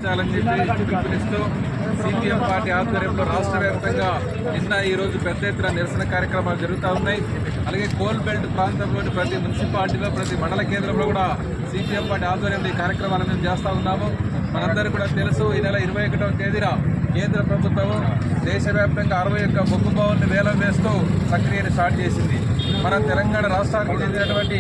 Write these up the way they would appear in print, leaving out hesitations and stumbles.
నిర్వహించాలని చెప్పి పిలుపునిస్తూ CPM party ఆధ్వర్యంలో రాష్ట్ర వ్యాప్తంగా నిన్న ఈరోజు పెద్ద ఎత్తున నిరసన కార్యక్రమాలు జరుగుతూ ఉన్నాయి. అలాగే కోల్ బెల్ట్ ప్రాంతంలోని ప్రతి మున్సిపాలిటీలో ప్రతి మండల కేంద్రంలో కూడా సిపిఎం పార్టీ ఆధ్వర్యంలో ఈ కార్యక్రమాలను మేము చేస్తూ ఉన్నాము. మనందరూ కూడా తెలుసు, ఈ నెల 21వ తేదీన కేంద్ర ప్రభుత్వం దేశవ్యాప్తంగా 61 బొగ్గు బావులను వేలం వేస్తూ ప్రక్రియను స్టార్ట్ చేసింది. మన తెలంగాణ రాష్ట్రానికి చెందినటువంటి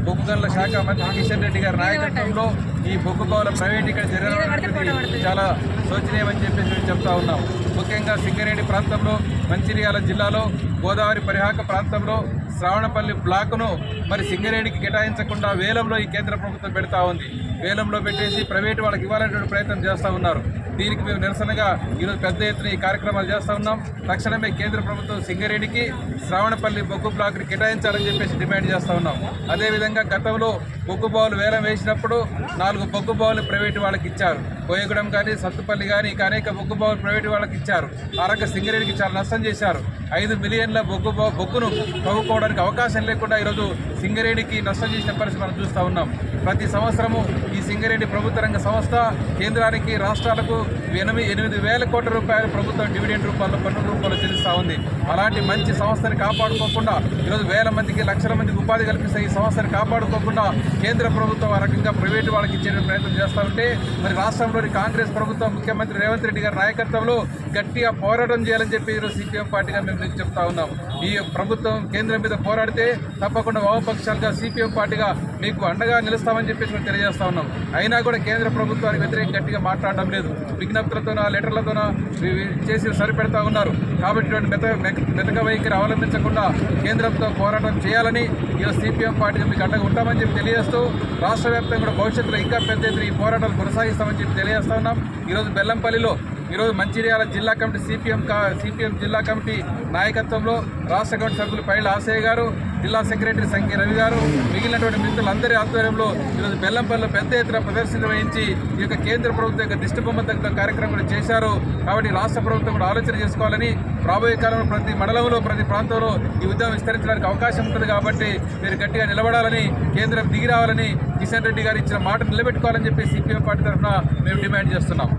బొగ్గు గనుల శాఖ మంత్రి కిషన్ రెడ్డి గారి నాయకత్వంలో ఈ బొగ్గు బావుల ప్రైవేటీకరణ జరగడం చాలా శోచనీయమని చెప్పేసి మేము చెప్తా ఉన్నాం. ముఖ్యంగా సింగరేణి ప్రాంతంలో, మంచిర్యాల జిల్లాలో, గోదావరి పరివాహక ప్రాంతంలో శ్రావణపల్లి బ్లాక్ను మరి సింగరేణికి కేటాయించకుండా వేలంలో ఈ కేంద్ర ప్రభుత్వం పెడతా ఉంది. వేలంలో పెట్టేసి ప్రైవేటు వాళ్ళకి ఇవ్వాలనేటువంటి ప్రయత్నం చేస్తూ ఉన్నారు. దీనికి మేము నిరసనగా ఈరోజు పెద్ద ఎత్తున ఈ కార్యక్రమాలు చేస్తూ ఉన్నాం. తక్షణమే కేంద్ర ప్రభుత్వం సింగరేణికి శ్రావణపల్లి బొగ్గు బ్లాక్ని కేటాయించాలని చెప్పేసి డిమాండ్ చేస్తూ ఉన్నాం. అదేవిధంగా గతంలో బొగ్గు బావులు వేలం వేసినప్పుడు 4 బొగ్గు బావులు ప్రైవేటు వాళ్ళకి ఇచ్చారు. కోయగూడెం కానీ, సత్తుపల్లి కానీ, ఇక అనేక బొగ్గు బావులు ప్రైవేటు వాళ్ళకి ఇచ్చారు. ఆ రకంగా సింగరేణికి చాలా నష్టం చేశారు. 5 మిలియన్ల బొగ్గును తవ్వుకోవడానికి అవకాశం లేకుండా ఈరోజు సింగరేణికి నష్టం చేసిన పరిస్థితి మనం చూస్తూ ఉన్నాం. ప్రతి సంవత్సరము ఈ సింగరేణి ప్రభుత్వ రంగ సంస్థ కేంద్రానికి, రాష్ట్రాలకు 8,000 కోట్ల రూపాయలు ప్రభుత్వం డివిడెండ్ రూపాల్లో, పన్నుల రూపాల్లో చెల్లిస్తూ ఉంది. అలాంటి మంచి సంస్థని కాపాడుకోకుండా ఈరోజు వేల మందికి, లక్షల మందికి ఉపాధి కల్పిస్తే ఈ సంస్థని కాపాడుకోకుండా కేంద్ర ప్రభుత్వం ఆ రకంగా ప్రైవేటు వాళ్ళకి ఇచ్చే ప్రయత్నం చేస్తూ ఉంటే మరి రాష్ట్రంలోని కాంగ్రెస్ ప్రభుత్వం, ముఖ్యమంత్రి రేవంత్ రెడ్డి గారి నాయకత్వంలో గట్టిగా పోరాటం చేయాలని చెప్పి ఈరోజు సిపిఎం పార్టీగా మేము చెప్తా ఉన్నాం. ఈ ప్రభుత్వం కేంద్రం మీద పోరాడితే తప్పకుండా వామపక్షాలుగా సిపిఎం పార్టీగా మీకు అండగా నిలుస్తామని చెప్పేసి మేము తెలియజేస్తా ఉన్నాం. అయినా కూడా కేంద్ర ప్రభుత్వానికి వ్యతిరేకంగా గట్టిగా మాట్లాడడం లేదు. విజ్ఞప్తులతోనో, లెటర్లతోనో చేసి సరిపెడతా ఉన్నారు. కాబట్టి మెతక వైఖరి అవలంబించకుండా కేంద్రంతో పోరాటం చేయాలని ఈరోజు సిపిఎం పార్టీగా మీకు అండగా ఉంటామని చెప్పి తెలియజేస్తూ రాష్ట్ర వ్యాప్తంగా కూడా భవిష్యత్తులో ఇంకా పెద్ద ఎత్తున ఈ పోరాటాలు కొనసాగిస్తామని చెప్పి తెలియజేస్తా ఉన్నాం. ఈరోజు బెల్లంపల్లిలో మంచిర్యాల జిల్లా కమిటీ సిపిఎం జిల్లా కమిటీ నాయకత్వంలో రాష్ట్ర కమిటీ సభ్యులు పైల ఆశయ్య గారు, జిల్లా సెక్రటరీ సంఖ్య రవి గారు, మిగిలినటువంటి మిత్రులందరి ఆధ్వర్యంలో ఈరోజు బెల్లంపల్లిలో పెద్ద ఎత్తున ప్రదర్శన వహించి ఈ యొక్క కేంద్ర ప్రభుత్వం యొక్క దిష్టిబొమ్మ కార్యక్రమం కూడా చేశారు. కాబట్టి రాష్ట్ర ప్రభుత్వం కూడా ఆలోచన చేసుకోవాలని, రాబోయే కాలంలో ప్రతి మండలంలో, ప్రతి ప్రాంతంలో ఈ ఉద్యమం విస్తరించడానికి అవకాశం ఉంటుంది. కాబట్టి మీరు గట్టిగా నిలబడాలని, కేంద్రం దిగి రావాలని, కిషన్ రెడ్డి గారు ఇచ్చిన మాట నిలబెట్టుకోవాలని చెప్పి సిపిఎం పార్టీ తరఫున మేము డిమాండ్ చేస్తున్నాం.